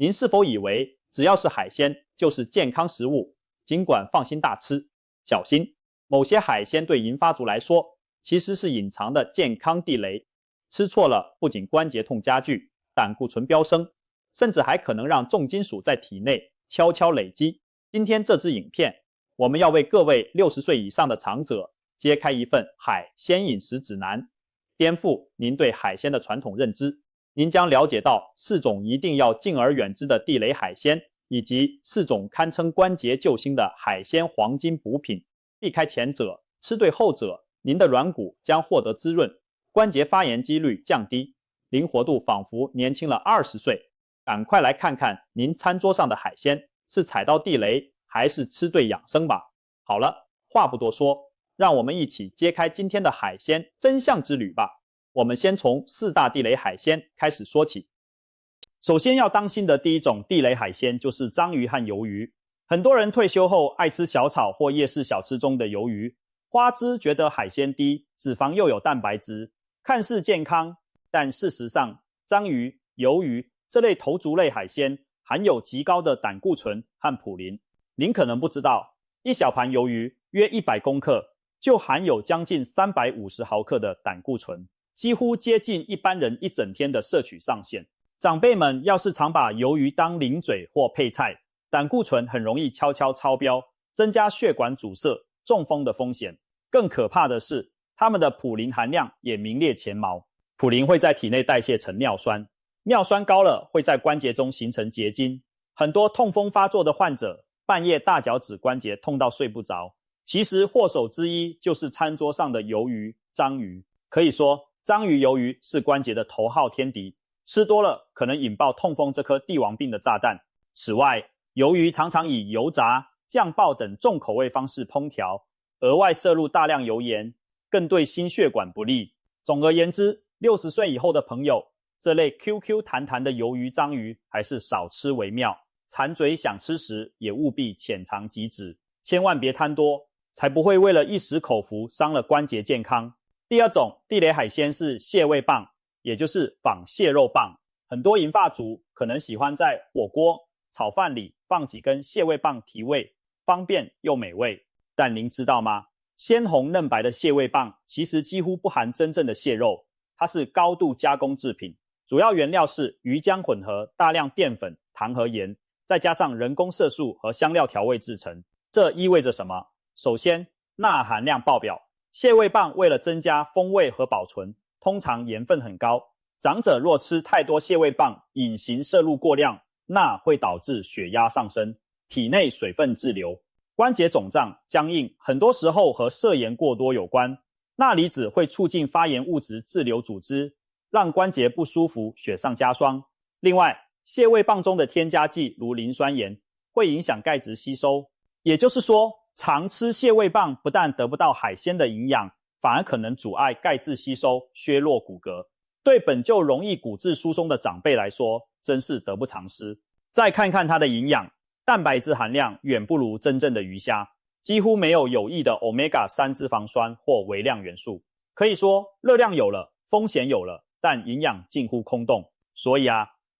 您是否以为只要是海鲜就是健康食物？尽管放心大吃，小心，某些海鲜对银发族来说其实是隐藏的健康地雷，吃错了不仅关节痛加剧，胆固醇飙升，甚至还可能让重金属在体内悄悄累积。今天这支影片，我们要为各位60岁以上的长者揭开一份海鲜饮食指南，颠覆您对海鲜的传统认知。您将了解到4种一定要敬而远之的地雷海鲜，以及4种堪称关节救星的海鲜黄金补品。避开前者，吃对后者，您的软骨将获得滋润，关节发炎几率降低，灵活度仿佛年轻了20岁。赶快来看看您餐桌上的海鲜是踩到地雷还是吃对养生吧。好了，话不多说，让我们一起揭开今天的海鲜真相之旅吧。我们先从4大地雷海鲜开始说起。首先要当心的第一种地雷海鲜就是章鱼和鱿鱼。很多人退休后爱吃小炒或夜市小吃中的鱿鱼，花枝觉得海鲜低，脂肪又有蛋白质，看似健康，但事实上章鱼、鱿鱼这类头足类海鲜含有极高的胆固醇和普林。您可能不知道，一小盘鱿鱼约100公克就含有将近350毫克的胆固醇，几乎接近一般人一整天的摄取上限。长辈们要是常把鱿鱼当零嘴或配菜，胆固醇很容易悄悄超标，增加血管阻塞、中风的风险。更可怕的是，它们的普林含量也名列前茅。普林会在体内代谢成尿酸，尿酸高了会在关节中形成结晶。很多痛风发作的患者半夜大脚趾关节痛到睡不着，其实祸首之一就是餐桌上的鱿鱼、章鱼。可以说，章鱼、鱿鱼是关节的头号天敌，吃多了可能引爆痛风这颗帝王病的炸弹。此外，鱿鱼常常以油炸、酱爆等重口味方式烹调，额外摄入大量油盐，更对心血管不利。总而言之，60岁以后的朋友，这类 QQ 弹弹的鱿鱼、章鱼还是少吃为妙。馋嘴想吃时，也务必浅尝即止，千万别贪多，才不会为了一时口福伤了关节健康。第二种地雷海鲜是蟹味棒，也就是仿蟹肉棒。很多银发族可能喜欢在火锅、炒饭里放几根蟹味棒提味，方便又美味。但您知道吗？鲜红嫩白的蟹味棒其实几乎不含真正的蟹肉，它是高度加工制品，主要原料是鱼浆混合大量淀粉、糖和盐，再加上人工色素和香料调味制成。这意味着什么？首先，钠含量爆表。蟹味棒为了增加风味和保存，通常盐分很高。长者若吃太多蟹味棒，隐形摄入过量，钠会导致血压上升，体内水分滞留，关节肿胀、僵硬，很多时候和摄盐过多有关。钠离子会促进发炎物质滞留组织，让关节不舒服，雪上加霜。另外，蟹味棒中的添加剂如磷酸盐会影响钙质吸收，也就是说，常吃蟹味棒不但得不到海鲜的营养，反而可能阻碍钙质吸收，削弱骨骼。对本就容易骨质疏松的长辈来说，真是得不偿失。再看看它的营养，蛋白质含量远不如真正的鱼虾，几乎没有有益的 Omega-3 脂肪酸或微量元素。可以说，热量有了，风险有了，但营养近乎空洞。所以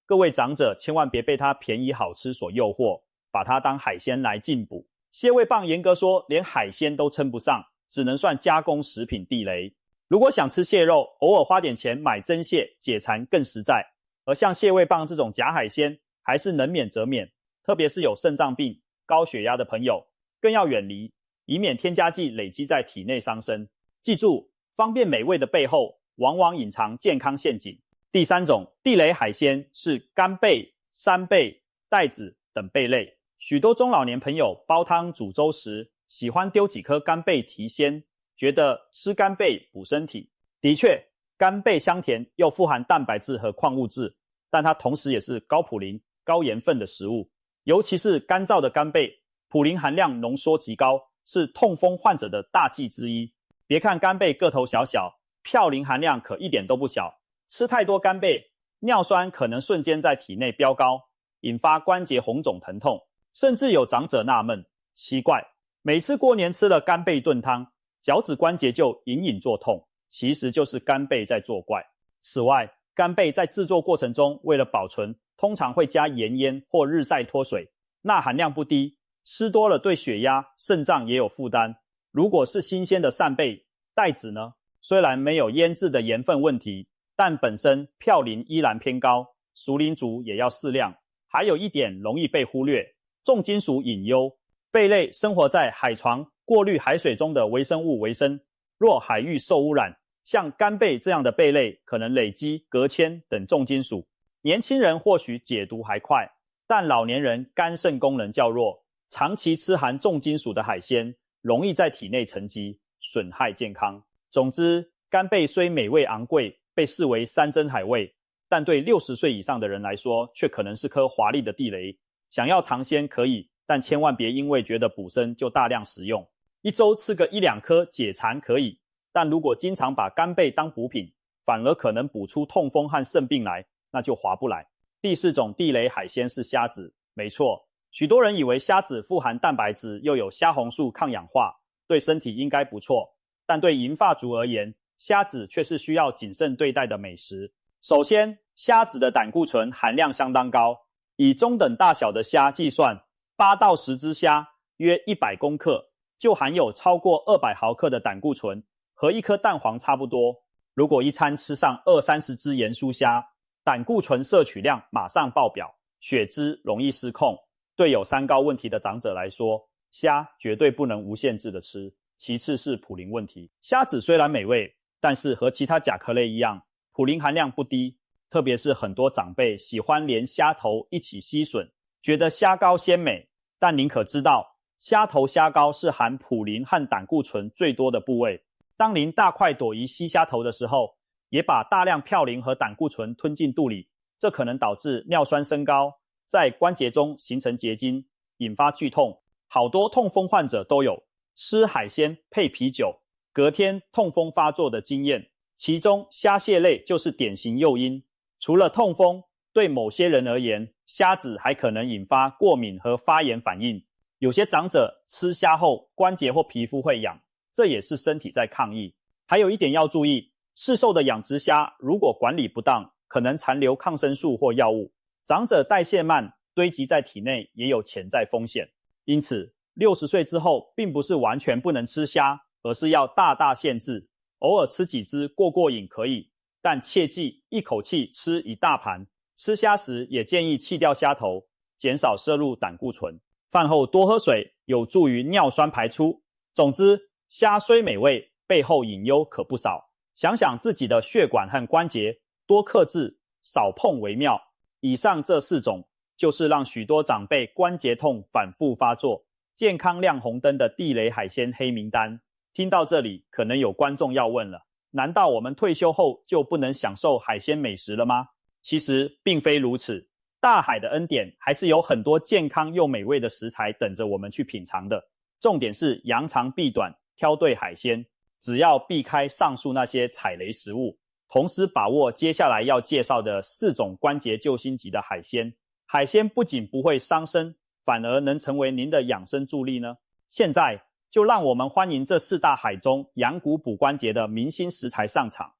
各位长者千万别被它便宜好吃所诱惑，把它当海鲜来进补。蟹味棒严格说连海鲜都称不上，只能算加工食品地雷。如果想吃蟹肉，偶尔花点钱买真蟹解馋更实在。而像蟹味棒这种假海鲜，还是能免则免，特别是有肾脏病、高血压的朋友，更要远离，以免添加剂累积在体内伤身。记住，方便美味的背后，往往隐藏健康陷阱。第三种地雷海鲜是干贝、扇贝、带子等贝类。许多中老年朋友煲汤煮粥时，喜欢丢几颗干贝提鲜，觉得吃干贝补身体。的确，干贝香甜又富含蛋白质和矿物质，但它同时也是高普林、高盐分的食物。尤其是干燥的干贝，普林含量浓缩极高，是痛风患者的大忌之一。别看干贝个头小小，嘌呤含量可一点都不小。吃太多干贝，尿酸可能瞬间在体内飙高，引发关节红肿疼痛。甚至有长者纳闷，奇怪，每次过年吃了干贝炖汤，脚趾关节就隐隐作痛，其实就是干贝在作怪。此外，干贝在制作过程中为了保存，通常会加盐腌或日晒脱水，钠含量不低，吃多了对血压、肾脏也有负担。如果是新鲜的扇贝、带子呢，虽然没有腌制的盐分问题，但本身嘌呤依然偏高，熟磷族也要适量。还有一点容易被忽略，重金属隐忧。贝类生活在海床过滤海水中的微生物为生，若海域受污染，像干贝这样的贝类可能累积镉铅等重金属。年轻人或许解毒还快，但老年人肝肾功能较弱，长期吃含重金属的海鲜，容易在体内沉积，损害健康。总之，干贝虽美味昂贵，被视为山珍海味，但对60岁以上的人来说，却可能是颗华丽的地雷。想要尝鲜可以，但千万别因为觉得补身就大量食用。一周吃个1-2颗解馋可以，但如果经常把干贝当补品，反而可能补出痛风和肾病来，那就划不来。第4种地雷海鲜是虾子。没错，许多人以为虾子富含蛋白质，又有虾红素抗氧化，对身体应该不错。但对银发族而言，虾子却是需要谨慎对待的美食。首先，虾子的胆固醇含量相当高，以中等大小的虾计算，8到10只虾约100公克，就含有超过200毫克的胆固醇，和一颗蛋黄差不多。如果一餐吃上20-30只盐酥虾，胆固醇摄取量马上爆表，血脂容易失控。对有三高问题的长者来说，虾绝对不能无限制的吃。其次是普林问题，虾子虽然美味，但是和其他甲壳类一样，普林含量不低，特别是很多长辈喜欢连虾头一起吸吮，觉得虾膏鲜美。但您可知道，虾头虾膏是含普林和胆固醇最多的部位。当您大快朵颐吸虾头的时候，也把大量嘌呤和胆固醇吞进肚里，这可能导致尿酸升高，在关节中形成结晶，引发剧痛。好多痛风患者都有吃海鲜配啤酒，隔天痛风发作的经验，其中虾蟹类就是典型诱因。除了痛风，对某些人而言，虾子还可能引发过敏和发炎反应。有些长者吃虾后关节或皮肤会痒，这也是身体在抗议。还有一点要注意，市售的养殖虾如果管理不当，可能残留抗生素或药物，长者代谢慢，堆积在体内也有潜在风险。因此60岁之后并不是完全不能吃虾，而是要大大限制，偶尔吃几只过瘾可以，但切记一口气吃一大盘。吃虾时也建议弃掉虾头，减少摄入胆固醇。饭后多喝水，有助于尿酸排出。总之，虾虽美味，背后隐忧可不少。想想自己的血管和关节，多克制，少碰为妙。以上这4种，就是让许多长辈关节痛反复发作，健康亮红灯的地雷海鲜黑名单。听到这里，可能有观众要问了，难道我们退休后就不能享受海鲜美食了吗？其实并非如此，大海的恩典还是有很多健康又美味的食材等着我们去品尝的。重点是扬长避短，挑对海鲜，只要避开上述那些踩雷食物，同时把握接下来要介绍的4种关节救星级的海鲜。海鲜不仅不会伤身，反而能成为您的养生助力呢。现在就让我们欢迎这4大海中养骨补关节的明星食材上场。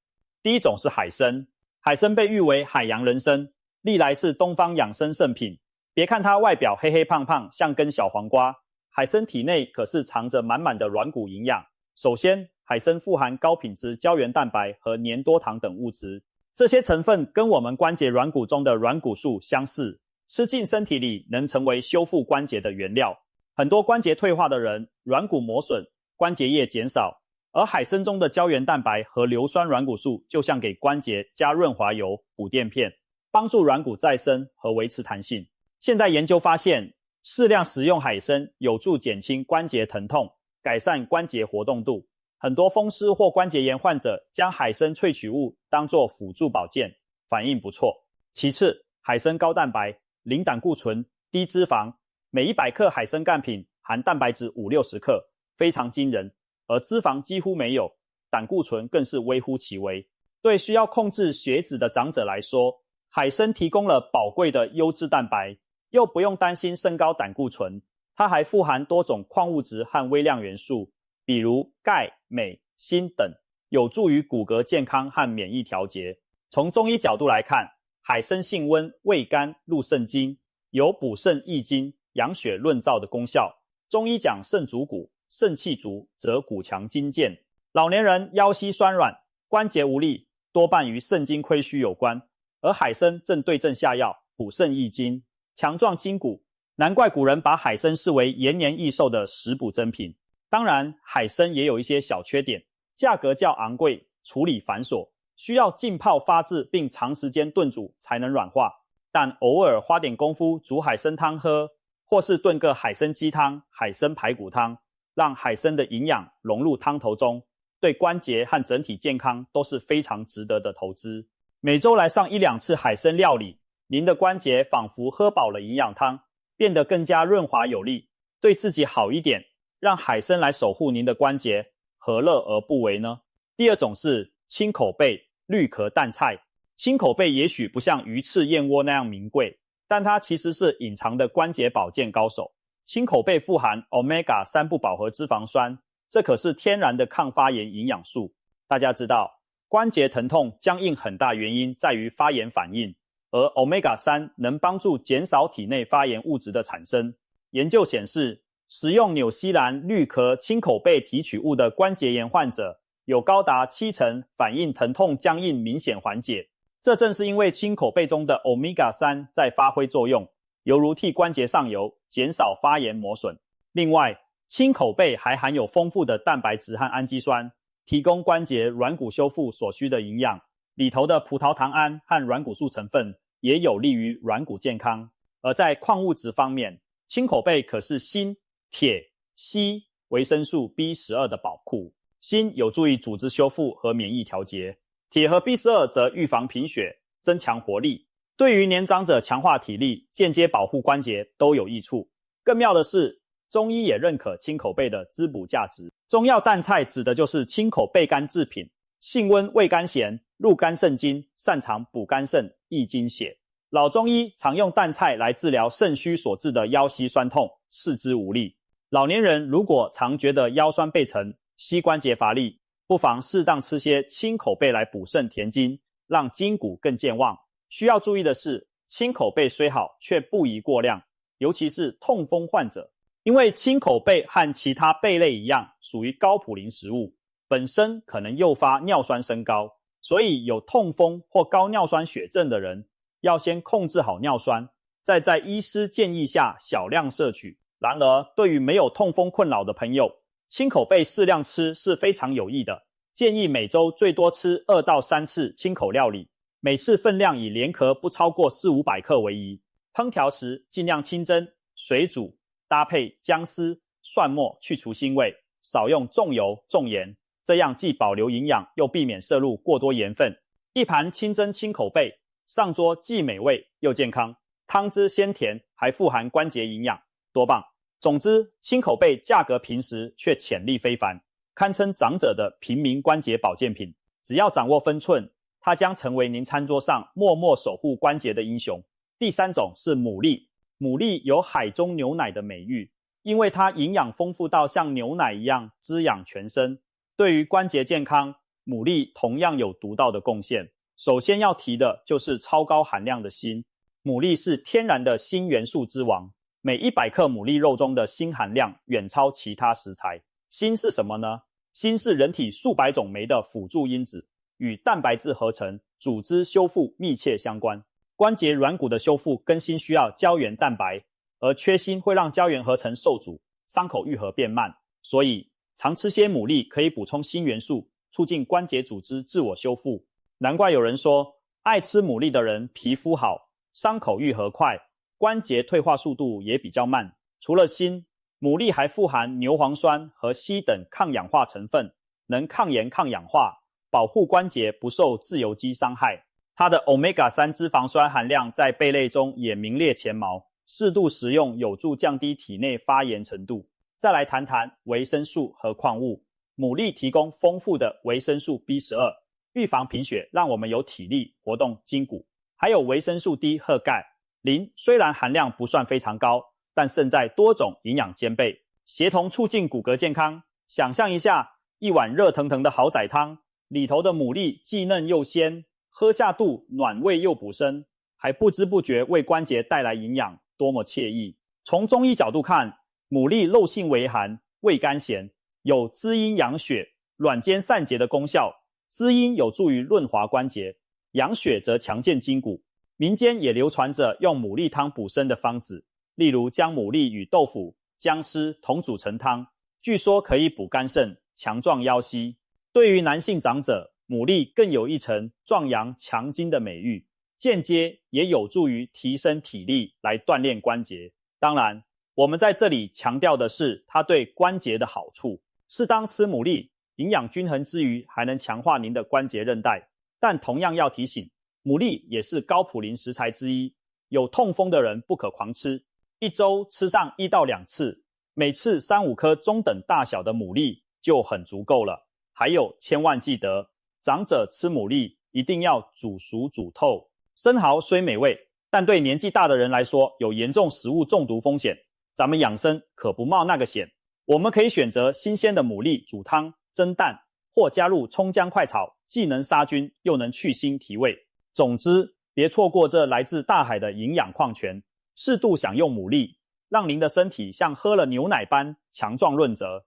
第一种是海参。海参被誉为海洋人参，历来是东方养生圣品。别看它外表黑黑胖胖，像根小黄瓜，海参体内可是藏着满满的软骨营养。首先，海参富含高品质胶原蛋白和粘多糖等物质，这些成分跟我们关节软骨中的软骨素相似，吃进身体里能成为修复关节的原料。很多关节退化的人，软骨磨损，关节液减少，而海参中的胶原蛋白和硫酸软骨素就像给关节加润滑油、补垫片，帮助软骨再生和维持弹性。现代研究发现，适量食用海参有助减轻关节疼痛，改善关节活动度。很多风湿或关节炎患者将海参萃取物当作辅助保健，反应不错。其次，海参高蛋白、零胆固醇、低脂肪，每100克海参干品含蛋白质50-60克，非常惊人。而脂肪几乎没有，胆固醇更是微乎其微。对需要控制血脂的长者来说，海参提供了宝贵的优质蛋白，又不用担心升高胆固醇。它还富含多种矿物质和微量元素，比如钙、镁、锌等，有助于骨骼健康和免疫调节。从中医角度来看，海参性温、味甘、入肾经，有补肾益精、养血润燥的功效。中医讲肾主骨，肾气足则骨强筋健。老年人腰膝酸软、关节无力，多半与肾精亏虚有关，而海参正对症下药，补肾益精，强壮筋骨。难怪古人把海参视为延年益寿的食补珍品。当然，海参也有一些小缺点，价格较昂贵，处理繁琐，需要浸泡发制并长时间炖煮才能软化。但偶尔花点功夫煮海参汤喝，或是炖个海参鸡汤、海参排骨汤，让海参的营养融入汤头中，对关节和整体健康都是非常值得的投资。每周来上1-2次海参料理，您的关节仿佛喝饱了营养汤，变得更加润滑有力，对自己好一点，让海参来守护您的关节，何乐而不为呢？第二种是青口贝、绿壳淡菜。青口贝也许不像鱼翅、燕窝那样名贵，但它其实是隐藏的关节保健高手。青口贝富含 Omega-3 不饱和脂肪酸，这可是天然的抗发炎营养素。大家知道，关节疼痛僵硬很大原因在于发炎反应，而 Omega-3 能帮助减少体内发炎物质的产生。研究显示，食用纽西兰绿壳青口贝提取物的关节炎患者，有高达70%反应疼痛僵硬明显缓解。这正是因为青口贝中的 Omega-3 在发挥作用，犹如替关节上油，减少发炎磨损。另外，青口贝还含有丰富的蛋白质和氨基酸，提供关节软骨修复所需的营养。里头的葡萄糖胺和软骨素成分也有利于软骨健康。而在矿物质方面，青口贝可是锌、铁、硒、维生素 B12 的宝库。锌有助于组织修复和免疫调节，铁和 B12 则预防贫血，增强活力，对于年长者强化体力，间接保护关节都有益处。更妙的是，中医也认可青口贝的滋补价值。中药淡菜指的就是青口贝干制品，性温味甘咸，入肝肾经，擅长补肝肾、益精血。老中医常用淡菜来治疗肾虚所致的腰膝酸痛、四肢无力。老年人如果常觉得腰酸背沉、膝关节乏力，不妨适当吃些青口贝来补肾填精，让筋骨更健旺。需要注意的是，青口贝虽好，却不宜过量，尤其是痛风患者。因为青口贝和其他贝类一样，属于高普林食物，本身可能诱发尿酸升高，所以有痛风或高尿酸血症的人，要先控制好尿酸，再在医师建议下小量摄取。然而，对于没有痛风困扰的朋友，青口贝适量吃是非常有益的，建议每周最多吃2到3次青口料理，每次分量以连壳不超过400-500克为宜。烹调时尽量清蒸、水煮，搭配姜丝、蒜末去除腥味，少用重油、重盐，这样既保留营养，又避免摄入过多盐分。一盘清蒸青口贝，上桌既美味又健康，汤汁鲜甜，还富含关节营养，多棒！总之，青口贝价格平实却潜力非凡，堪称长者的平民关节保健品。只要掌握分寸，它将成为您餐桌上默默守护关节的英雄。第三种是牡蛎。牡蛎有海中牛奶的美誉，因为它营养丰富到像牛奶一样滋养全身。对于关节健康，牡蛎同样有独到的贡献。首先要提的就是超高含量的锌。牡蛎是天然的锌元素之王，每100克牡蛎肉中的锌含量远超其他食材。锌是什么呢？锌是人体数百种酶的辅助因子，与蛋白质合成、组织修复密切相关。关节软骨的修复跟锌需要胶原蛋白，而缺锌会让胶原合成受阻，伤口愈合变慢。所以常吃些牡蛎可以补充锌元素，促进关节组织自我修复。难怪有人说，爱吃牡蛎的人皮肤好，伤口愈合快，关节退化速度也比较慢。除了锌，牡蛎还富含牛磺酸和硒等抗氧化成分，能抗炎抗氧化，保护关节不受自由基伤害。它的 Omega-3 脂肪酸含量在贝类中也名列前茅，适度食用有助降低体内发炎程度。再来谈谈维生素和矿物。牡蛎提供丰富的维生素 B12， 预防贫血，让我们有体力活动筋骨。还有维生素 D 和钙。磷虽然含量不算非常高，但胜在多种营养兼备，协同促进骨骼健康。想象一下，一碗热腾腾的好仔汤，里头的牡蛎既嫩又鲜，喝下肚暖胃又补身，还不知不觉为关节带来营养，多么惬意。从中医角度看，牡蛎肉性微寒，味甘咸，有滋阴养血、软坚散结的功效。滋阴有助于润滑关节，养血则强健筋骨。民间也流传着用牡蛎汤补身的方子，例如将牡蛎与豆腐、姜丝同煮成汤，据说可以补肝肾、强壮腰膝。对于男性长者，牡蛎更有一层壮阳强筋的美誉，间接也有助于提升体力来锻炼关节。当然，我们在这里强调的是它对关节的好处。适当吃牡蛎，营养均衡之余，还能强化您的关节韧带。但同样要提醒，牡蛎也是高普林食材之一，有痛风的人不可狂吃，一周吃上1到2次，每次3-5颗中等大小的牡蛎就很足够了。还有，千万记得，长者吃牡蛎一定要煮熟煮透。生蚝虽美味，但对年纪大的人来说有严重食物中毒风险，咱们养生可不冒那个险。我们可以选择新鲜的牡蛎煮汤、蒸蛋，或加入葱姜快炒，既能杀菌又能去腥提味。总之，别错过这来自大海的营养矿泉，适度享用牡蛎，让您的身体像喝了牛奶般强壮润泽。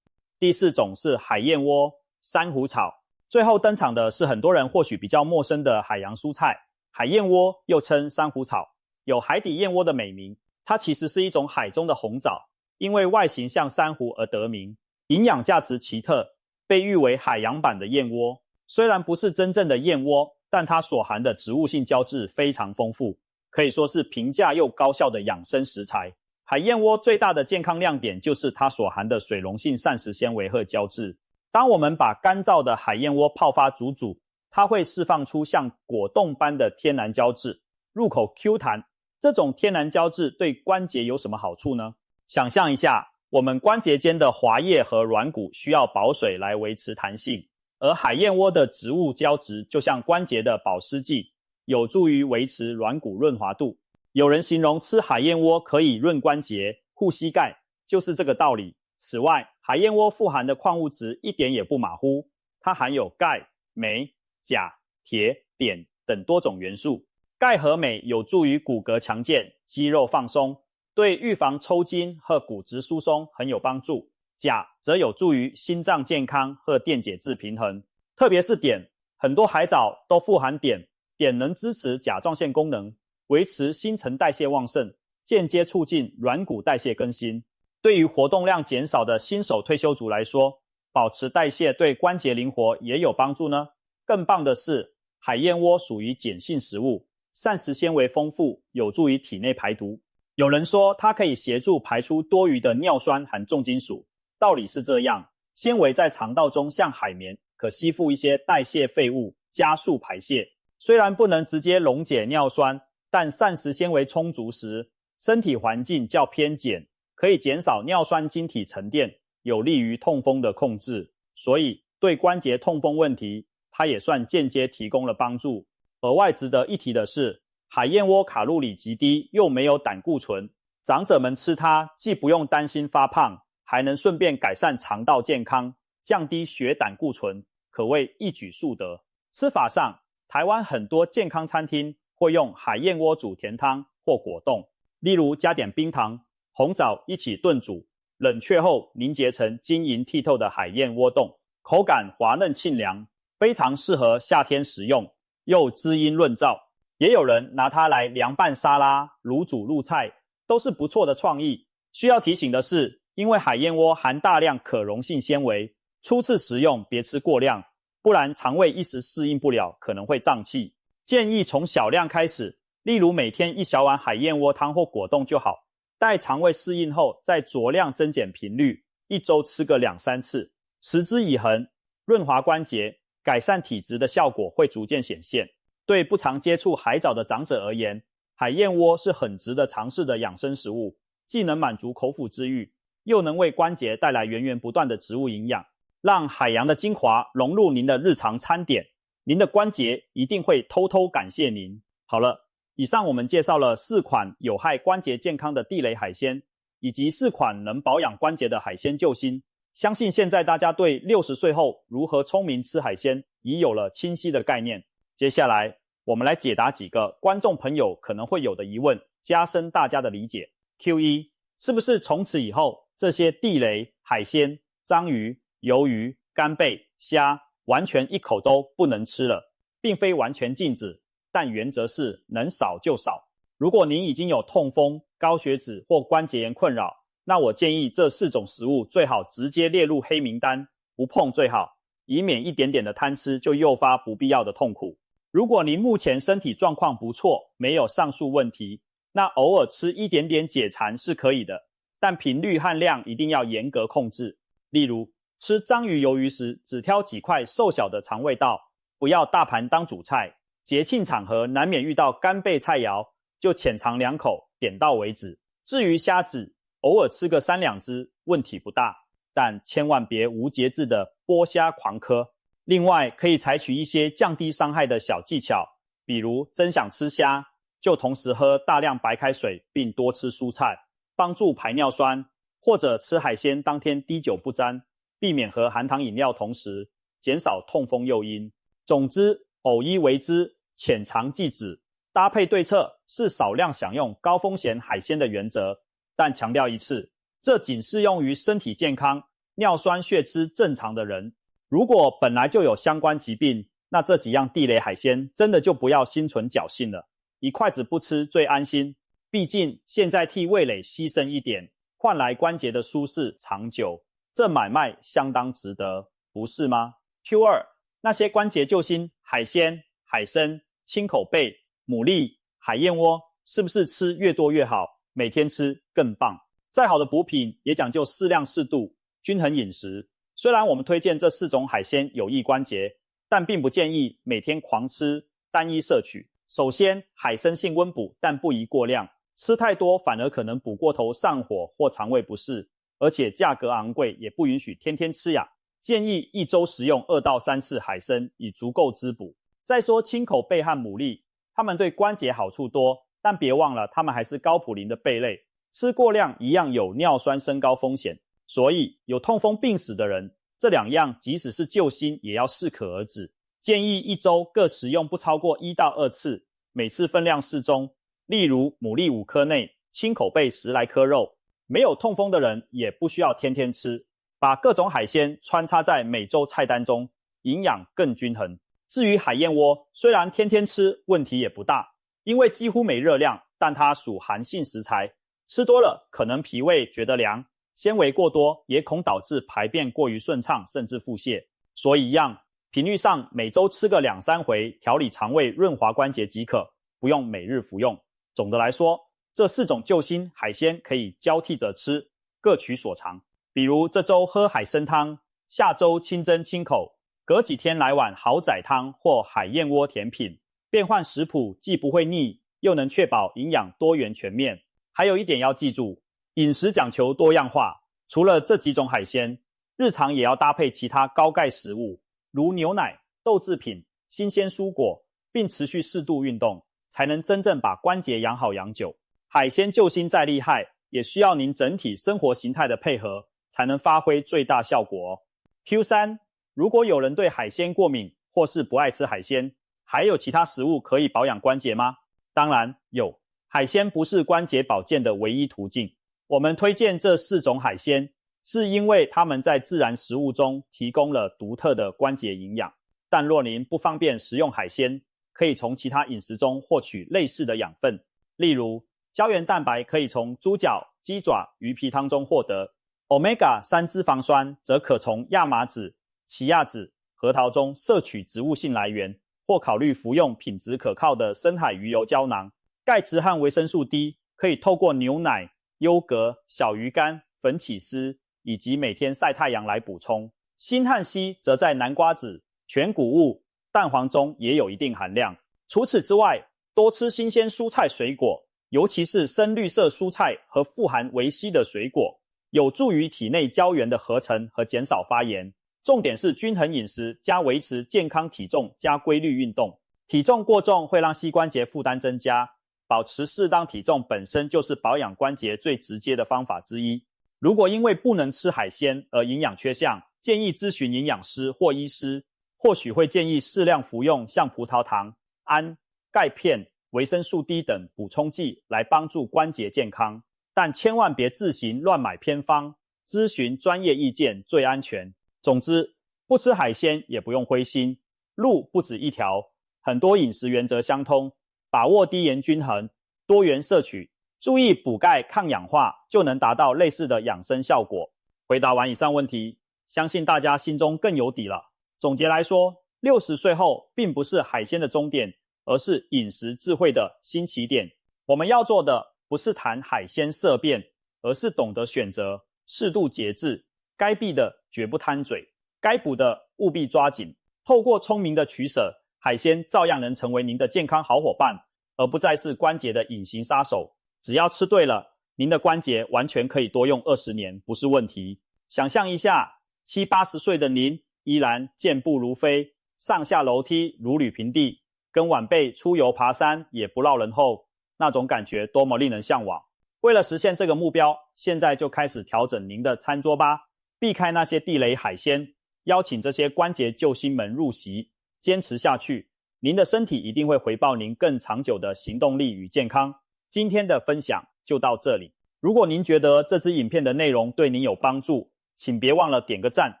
第4种是海燕窝、珊瑚草。最后登场的是很多人或许比较陌生的海洋蔬菜，海燕窝又称珊瑚草，有海底燕窝的美名。它其实是一种海中的红藻，因为外形像珊瑚而得名，营养价值奇特，被誉为海洋版的燕窝。虽然不是真正的燕窝，但它所含的植物性胶质非常丰富，可以说是平价又高效的养生食材。海燕窝最大的健康亮点就是它所含的水溶性膳食纤维和胶质。当我们把干燥的海燕窝泡发煮，它会释放出像果冻般的天然胶质，入口 Q 弹。这种天然胶质对关节有什么好处呢？想象一下，我们关节间的滑液和软骨需要保水来维持弹性，而海燕窝的植物胶质就像关节的保湿剂，有助于维持软骨润滑度。有人形容吃海燕窝可以润关节、护膝盖，就是这个道理。此外，海燕窝富含的矿物质一点也不马虎，它含有钙、镁、钾、铁、碘等多种元素。钙和镁有助于骨骼强健、肌肉放松，对预防抽筋和骨质疏松很有帮助。钾则有助于心脏健康和电解质平衡，特别是碘，很多海藻都富含碘，碘能支持甲状腺功能，维持新陈代谢旺盛，间接促进软骨代谢更新。对于活动量减少的新手退休族来说，保持代谢对关节灵活也有帮助呢。更棒的是，海燕窝属于碱性食物，膳食纤维丰富，有助于体内排毒。有人说它可以协助排出多余的尿酸和重金属，道理是这样，纤维在肠道中像海绵，可吸附一些代谢废物，加速排泄。虽然不能直接溶解尿酸，但膳食纤维充足时，身体环境较偏碱，可以减少尿酸晶体沉淀，有利于痛风的控制。所以对关节痛风问题，它也算间接提供了帮助。额外值得一提的是，海燕窝卡路里极低，又没有胆固醇，长者们吃它既不用担心发胖，还能顺便改善肠道健康，降低血胆固醇，可谓一举数得。吃法上，台湾很多健康餐厅会用海燕窝煮甜汤或果冻，例如加点冰糖、红枣一起炖煮，冷却后凝结成晶莹剔透的海燕窝冻，口感滑嫩沁凉，非常适合夏天食用，又滋阴润燥。也有人拿它来凉拌沙拉、卤煮入菜，都是不错的创意。需要提醒的是，因为海燕窝含大量可溶性纤维，初次食用别吃过量，不然肠胃一时适应不了，可能会胀气。建议从小量开始，例如每天1小碗海燕窝汤或果冻就好，待肠胃适应后再酌量增减频率，一周吃个2-3次，持之以恒，润滑关节、改善体质的效果会逐渐显现。对不常接触海藻的长者而言，海燕窝是很值得尝试的养生食物，既能满足口腹之欲，又能为关节带来源源不断的植物营养，让海洋的精华融入您的日常餐点，您的关节一定会偷偷感谢您。好了，以上我们介绍了4款有害关节健康的地雷海鲜，以及4款能保养关节的海鲜救星。相信现在大家对60岁后如何聪明吃海鲜已有了清晰的概念。接下来我们来解答几个观众朋友可能会有的疑问，加深大家的理解。Q1，是不是从此以后这些地雷、海鲜、章鱼、鱿鱼、干贝、虾完全一口都不能吃了？并非完全禁止，但原则是能少就少。如果您已经有痛风、高血脂或关节炎困扰，那我建议这4种食物最好直接列入黑名单，不碰最好，以免一点点的贪吃就诱发不必要的痛苦。如果您目前身体状况不错，没有上述问题，那偶尔吃一点点解馋是可以的，但频率和量一定要严格控制。例如，吃章鱼、鱿鱼时，只挑几块瘦小的肠胃道，不要大盘当主菜。节庆场合难免遇到干贝菜肴，就浅尝2口，点到为止。至于虾子，偶尔吃个3-2只，问题不大，但千万别无节制的剥虾狂嗑。另外，可以采取一些降低伤害的小技巧，比如真想吃虾，就同时喝大量白开水，并多吃蔬菜，帮助排尿酸，或者吃海鲜当天滴酒不沾，避免喝含糖饮料同时，减少痛风诱因。总之，偶一为之，浅尝即止，搭配对策是少量享用高风险海鲜的原则。但强调一次，这仅适用于身体健康、尿酸血脂正常的人。如果本来就有相关疾病，那这几样地雷海鲜真的就不要心存侥幸了，一筷子不吃最安心。毕竟现在替味蕾牺牲一点，换来关节的舒适长久，这买卖相当值得，不是吗？ Q2， 那些关节救星海鲜、海参、青口贝、牡蛎、海燕窝，是不是吃越多越好？每天吃更棒。再好的补品也讲究适量适度，均衡饮食。虽然我们推荐这4种海鲜有益关节，但并不建议每天狂吃，单一摄取。首先，海参性温补，但不宜过量，吃太多反而可能补过头上火或肠胃不适，而且价格昂贵，也不允许天天吃呀。建议1周食用2到3次海参，以足够滋补。再说青口贝和牡蛎，它们对关节好处多，但别忘了它们还是高普林的贝类，吃过量一样有尿酸升高风险。所以有痛风病史的人，这2样即使是救星也要适可而止。建议1周各食用不超过1到2次，每次分量适中。例如牡蛎5颗内，青口贝10来颗肉。没有痛风的人也不需要天天吃，把各种海鲜穿插在每周菜单中，营养更均衡。至于海燕窝，虽然天天吃问题也不大，因为几乎没热量，但它属寒性食材，吃多了可能脾胃觉得凉，纤维过多也恐导致排便过于顺畅，甚至腹泻。所以一样，频率上每周吃个2-3回，调理肠胃润滑关节即可，不用每日服用。总的来说，这4种救星海鲜可以交替着吃，各取所长。比如这周喝海参汤，下周清蒸清口，隔几天来碗蚝仔汤或海燕窝甜品，变换食谱既不会腻，又能确保营养多元全面。还有一点要记住，饮食讲求多样化，除了这几种海鲜，日常也要搭配其他高钙食物，如牛奶、豆制品、新鲜蔬果，并持续适度运动，才能真正把关节养好养久。海鲜救星再厉害，也需要您整体生活形态的配合，才能发挥最大效果哦。Q3， 如果有人对海鲜过敏，或是不爱吃海鲜，还有其他食物可以保养关节吗？当然有，海鲜不是关节保健的唯一途径。我们推荐这4种海鲜，是因为它们在自然食物中提供了独特的关节营养。但若您不方便食用海鲜，可以从其他饮食中获取类似的养分。例如，胶原蛋白可以从猪脚、鸡爪、鱼皮汤中获得， Omega-3 脂肪酸则可从亚麻籽、奇亚籽、核桃中摄取植物性来源，或考虑服用品质可靠的深海鱼油胶囊。钙质和维生素 D 可以透过牛奶、优格、小鱼干、粉起司以及每天晒太阳来补充。锌和硒则在南瓜子、全谷物、蛋黄中也有一定含量。除此之外，多吃新鲜蔬菜水果，尤其是深绿色蔬菜和富含维 C 的水果，有助于体内胶原的合成和减少发炎。重点是均衡饮食加维持健康体重加规律运动。体重过重会让膝关节负担增加，保持适当体重本身就是保养关节最直接的方法之一。如果因为不能吃海鲜而营养缺项，建议咨询营养师或医师，或许会建议适量服用像葡萄糖、铵、钙片、维生素 D 等补充剂来帮助关节健康，但千万别自行乱买偏方，咨询专业意见最安全。总之，不吃海鲜也不用灰心，路不止一条，很多饮食原则相通，把握低盐均衡，多元摄取，注意补钙抗氧化，就能达到类似的养生效果。回答完以上问题，相信大家心中更有底了。总结来说，60岁后并不是海鲜的终点，而是饮食智慧的新起点。我们要做的不是谈海鲜色变，而是懂得选择，适度节制，该避的绝不贪嘴，该补的务必抓紧。透过聪明的取舍，海鲜照样能成为您的健康好伙伴，而不再是关节的隐形杀手。只要吃对了，您的关节完全可以多用20年，不是问题。想象一下，70、80岁的您依然健步如飞，上下楼梯如履平地，跟晚辈出游爬山也不落人后，那种感觉多么令人向往。为了实现这个目标，现在就开始调整您的餐桌吧，避开那些地雷海鲜，邀请这些关节救星们入席，坚持下去，您的身体一定会回报您更长久的行动力与健康。今天的分享就到这里，如果您觉得这支影片的内容对您有帮助，请别忘了点个赞，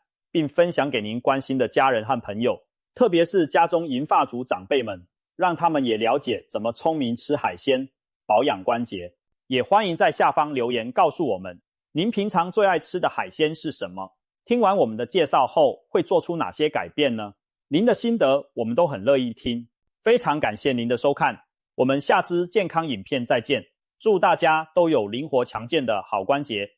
并分享给您关心的家人和朋友，特别是家中银发族长辈们，让他们也了解怎么聪明吃海鲜，保养关节。也欢迎在下方留言告诉我们，您平常最爱吃的海鲜是什么？听完我们的介绍后，会做出哪些改变呢？您的心得我们都很乐意听。非常感谢您的收看，我们下支健康影片再见。祝大家都有灵活强健的好关节。